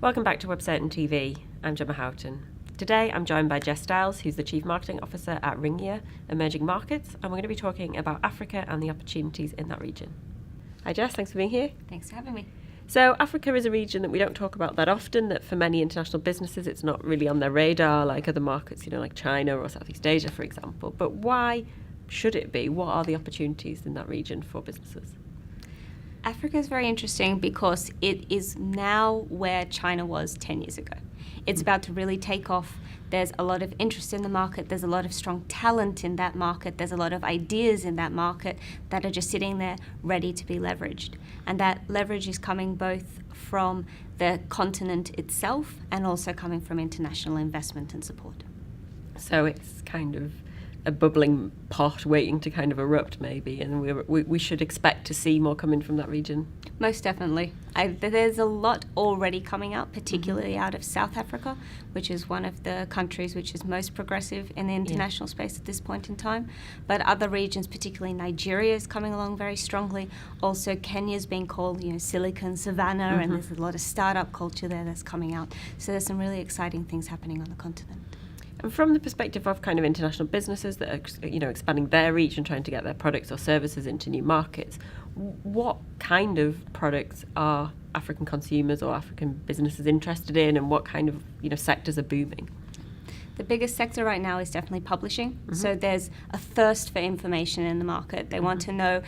Welcome back to Website and TV. I'm Gemma Houghton. Today I'm joined by Jes Scholz, who's the Chief Marketing Officer at Ringier Emerging Markets, and we're going to be talking about Africa and the opportunities in that region. Hi Jes, thanks for being here. Thanks for having me. So Africa is a region that we don't talk about that often, that for many international businesses it's not really on their radar like other markets, like China or Southeast Asia, for example. But why should it be? What are the opportunities in that region for businesses? Africa is very interesting because it is now where China was 10 years ago. It's about to really take off. There's a lot of interest in the market. There's a lot of strong talent in that market. There's a lot of ideas in that market that are just sitting there ready to be leveraged. And that leverage is coming both from the continent itself and also coming from international investment and support. So it's kind of a bubbling pot waiting to kind of erupt maybe, and we should expect to see more coming from that region. Most definitely. There's a lot already coming out, particularly out of South Africa, which is one of the countries which is most progressive in the international space at this point in time. But other regions, particularly Nigeria, is coming along very strongly. Also, Kenya's being called, Silicon Savannah, and there's a lot of startup culture there that's coming out. So there's some really exciting things happening on the continent. And from the perspective of kind of international businesses that are, expanding their reach and trying to get their products or services into new markets, what kind of products are African consumers or African businesses interested in, and what kind of, sectors are booming? The biggest sector right now is definitely publishing. So there's a thirst for information in the market. They want to know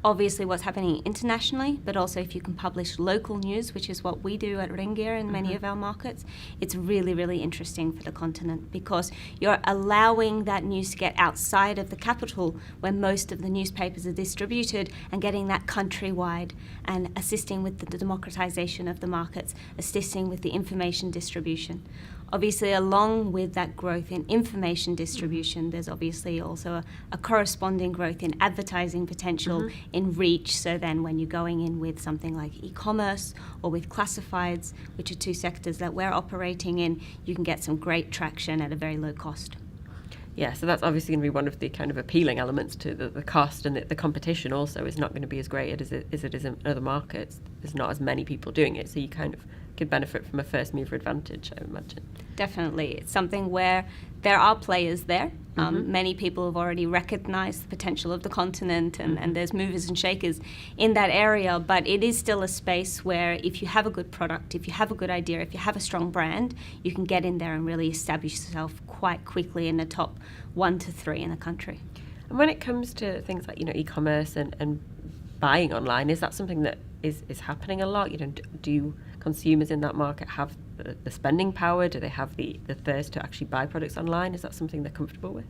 obviously what's happening internationally, but also if you can publish local news, which is what we do at Ringier in many of our markets, it's really, really interesting for the continent because you're allowing that news to get outside of the capital where most of the newspapers are distributed and getting that countrywide and assisting with the democratization of the markets, assisting with the information distribution. Obviously, along with that growth in information distribution, there's obviously also a corresponding growth in advertising potential, in reach. So then when you're going in with something like e-commerce or with classifieds, which are two sectors that we're operating in, you can get some great traction at a very low cost. Yeah, so that's obviously going to be one of the kind of appealing elements to the cost, and the competition also is not going to be as great as it is in other markets. There's not as many people doing it, so you kind of could benefit from a first mover advantage, I imagine. Definitely. It's something where there are players there. Many people have already recognized the potential of the continent, and there's movers and shakers in that area, but it is still a space where if you have a good product, if you have a good idea, if you have a strong brand, you can get in there and really establish yourself quite quickly in the top 1 to 3 in the country. And when it comes to things like, e-commerce and buying online, is that something that is happening a lot? Do consumers in that market have the spending power? Do they have the thirst to actually buy products online? Is that something they're comfortable with?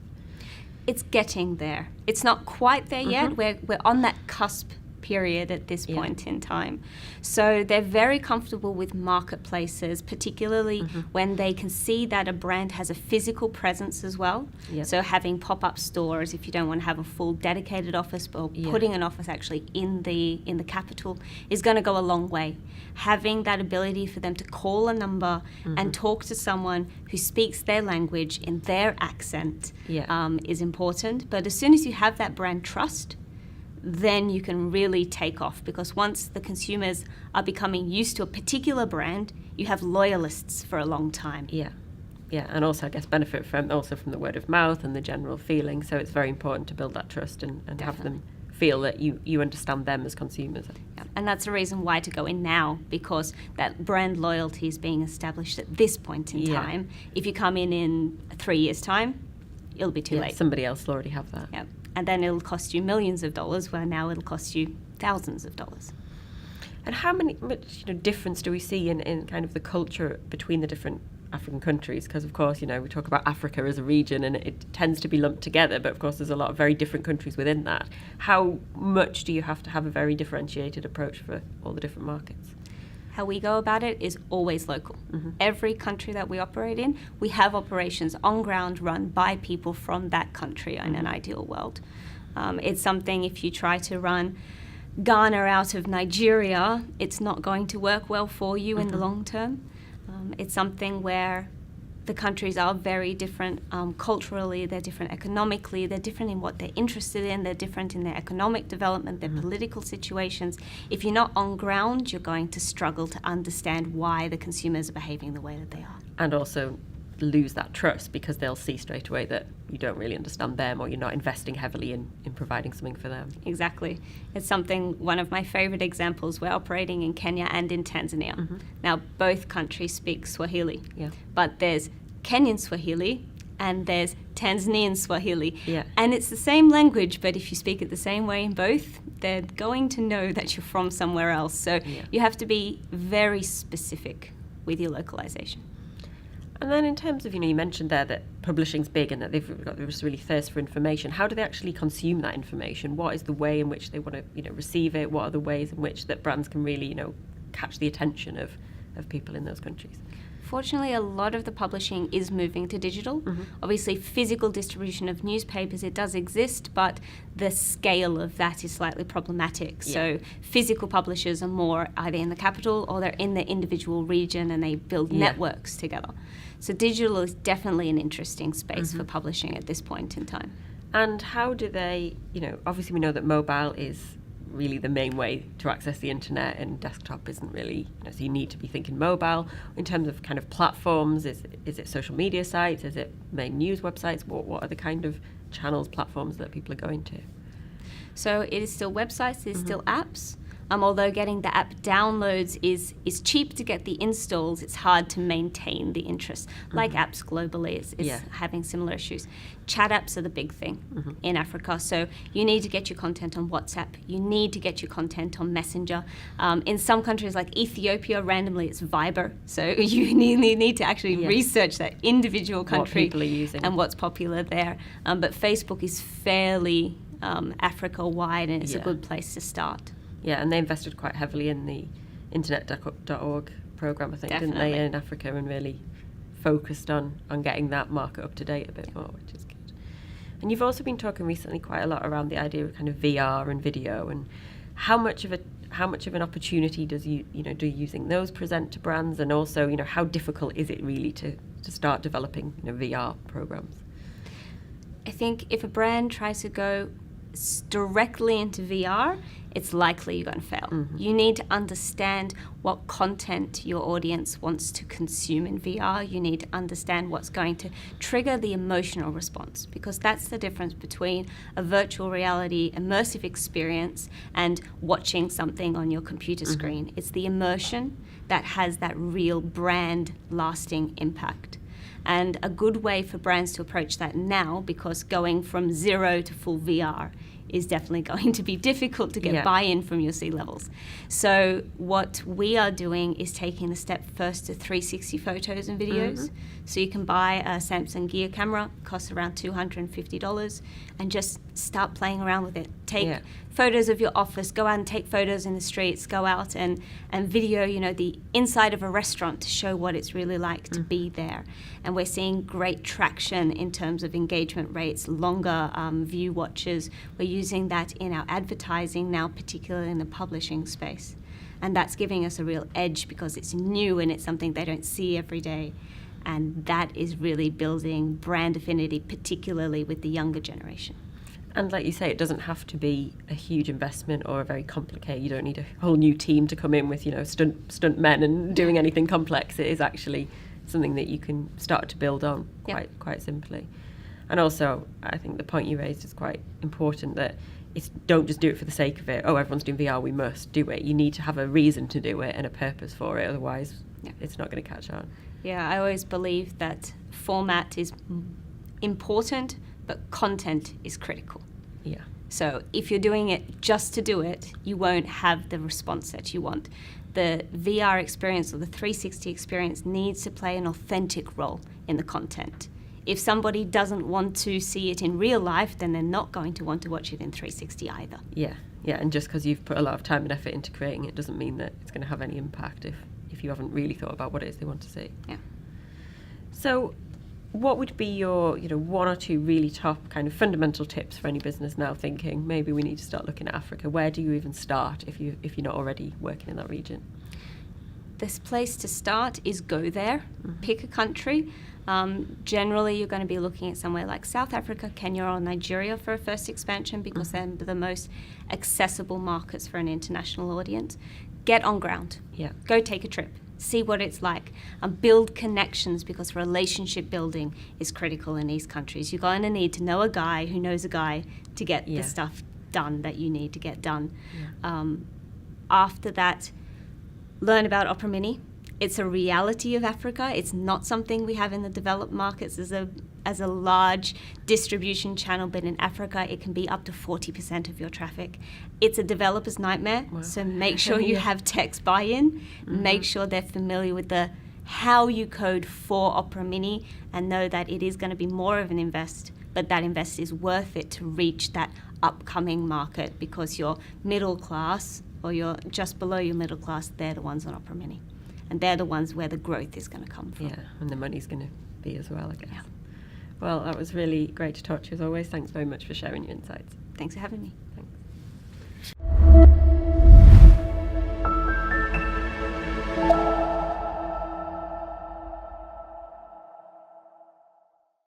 It's getting there. It's not quite there yet. We're on that cusp period at this point in time. So they're very comfortable with marketplaces, particularly when they can see that a brand has a physical presence as well. So having pop-up stores, if you don't want to have a full dedicated office, but putting an office actually in the capital is going to go a long way. Having that ability for them to call a number and talk to someone who speaks their language in their accent is important. But as soon as you have that brand trust, then you can really take off, because once the consumers are becoming used to a particular brand, you have loyalists for a long time. Yeah, and also I guess benefit from the word of mouth and the general feeling. So it's very important to build that trust and have them feel that you understand them as consumers. Yeah. And that's the reason why to go in now, because that brand loyalty is being established at this point in time. If you come in 3 years' time, it'll be too late. Somebody else will already have that. Yeah. And then it'll cost you millions of dollars, where now it'll cost you thousands of dollars. And how much difference do we see in kind of the culture between the different African countries? Because of course, we talk about Africa as a region and it tends to be lumped together, but of course there's a lot of very different countries within that. How much do you have to have a very differentiated approach for all the different markets? How we go about it is always local. Every country that we operate in, we have operations on ground run by people from that country in an ideal world. It's something, if you try to run Ghana out of Nigeria, it's not going to work well for you in the long term. It's something where the countries are very different culturally, they're different economically, they're different in what they're interested in, they're different in their economic development, their political situations. If you're not on ground, you're going to struggle to understand why the consumers are behaving the way that they are. And also lose that trust because they'll see straight away that you don't really understand them, or you're not investing heavily in providing something for them. Exactly. It's one of my favorite examples. We're operating in Kenya and in Tanzania. Now, both countries speak Swahili, but there's Kenyan Swahili and there's Tanzanian Swahili. And it's the same language, but if you speak it the same way in both, they're going to know that you're from somewhere else. So you have to be very specific with your localization. And then in terms of, you mentioned there that publishing's big and that they've got this really thirst for information. How do they actually consume that information? What is the way in which they want to, receive it? What are the ways in which that brands can really, catch the attention of people in those countries? Fortunately, a lot of the publishing is moving to digital. Obviously, physical distribution of newspapers, it does exist, but the scale of that is slightly problematic. So physical publishers are more either in the capital or they're in the individual region and they build networks together. So digital is definitely an interesting space for publishing at this point in time. And how do they, obviously we know that mobile is really the main way to access the internet, and desktop isn't really, so you need to be thinking mobile. In terms of kind of platforms, is it social media sites, is it main news websites? What are the kind of channels, platforms that people are going to? So it is still websites, it's still apps. Although getting the app downloads is cheap to get the installs, it's hard to maintain the interest. Like apps globally is having similar issues. Chat apps are the big thing in Africa. So you need to get your content on WhatsApp. You need to get your content on Messenger. In some countries like Ethiopia, randomly it's Viber. So you need to actually research that individual country, what people are using, and what's popular there. But Facebook is fairly Africa-wide, and it's a good place to start. Yeah, and they invested quite heavily in the internet.org program, I think, didn't they, in Africa, and really focused on getting that market up to date a bit more, which is good. And you've also been talking recently quite a lot around the idea of kind of VR and video, and how much of an opportunity do using those present to brands, and also, how difficult is it really to start developing VR programs? I think if a brand tries to go directly into VR, it's likely you're going to fail. You need to understand what content your audience wants to consume in VR. You need to understand what's going to trigger the emotional response, because that's the difference between a virtual reality immersive experience and watching something on your computer screen. It's the immersion that has that real brand lasting impact. And a good way for brands to approach that now, because going from zero to full VR is definitely going to be difficult to get buy-in from your C-levels. So what we are doing is taking the step first to 360 photos and videos. So you can buy a Samsung Gear camera, costs around $250, and just start playing around with it. Take photos of your office, go out and take photos in the streets, go out and video, the inside of a restaurant to show what it's really like to be there. And we're seeing great traction in terms of engagement rates, longer view watches. We're using that in our advertising now, particularly in the publishing space. And that's giving us a real edge because it's new and it's something they don't see every day. And that is really building brand affinity, particularly with the younger generation. And like you say, it doesn't have to be a huge investment or a very complicated. You don't need a whole new team to come in with, stunt men and doing anything complex. It is actually something that you can start to build on quite simply. And also, I think the point you raised is quite important, that don't just do it for the sake of it. Oh, everyone's doing VR, we must do it. You need to have a reason to do it and a purpose for it. Otherwise, it's not going to catch on. Yeah, I always believe that format is important, but content is critical. Yeah. So if you're doing it just to do it, you won't have the response that you want. The VR experience or the 360 experience needs to play an authentic role in the content. If somebody doesn't want to see it in real life, then they're not going to want to watch it in 360 either. Yeah, and just because you've put a lot of time and effort into creating it doesn't mean that it's going to have any impact if you haven't really thought about what it is they want to see. Yeah. So what would be your one or two really top kind of fundamental tips for any business now thinking maybe we need to start looking at Africa? Where do you even start if you're not already working in that region? this place to start is go there, pick a country. Generally, you're going to be looking at somewhere like South Africa, Kenya, or Nigeria for a first expansion because they're the most accessible markets for an international audience. Get on ground. Yeah. Go take a trip. See what it's like. Build connections because relationship building is critical in these countries. You're going to need to know a guy who knows a guy to get the stuff done that you need to get done. Yeah. After that, learn about Opera Mini. It's a reality of Africa. It's not something we have in the developed markets as a large distribution channel, but in Africa it can be up to 40% of your traffic. It's a developer's nightmare, so make sure you have tech's buy-in. Make sure they're familiar with the how you code for Opera Mini and know that it is going to be more of an invest, but that invest is worth it to reach that upcoming market because your middle class or you're just below your middle class, they're the ones on Opera Mini. And they're the ones where the growth is going to come from. Yeah, and the money's going to be as well, I guess. Yeah. Well, that was really great to talk to you as always. Thanks very much for sharing your insights. Thanks for having me. Thanks.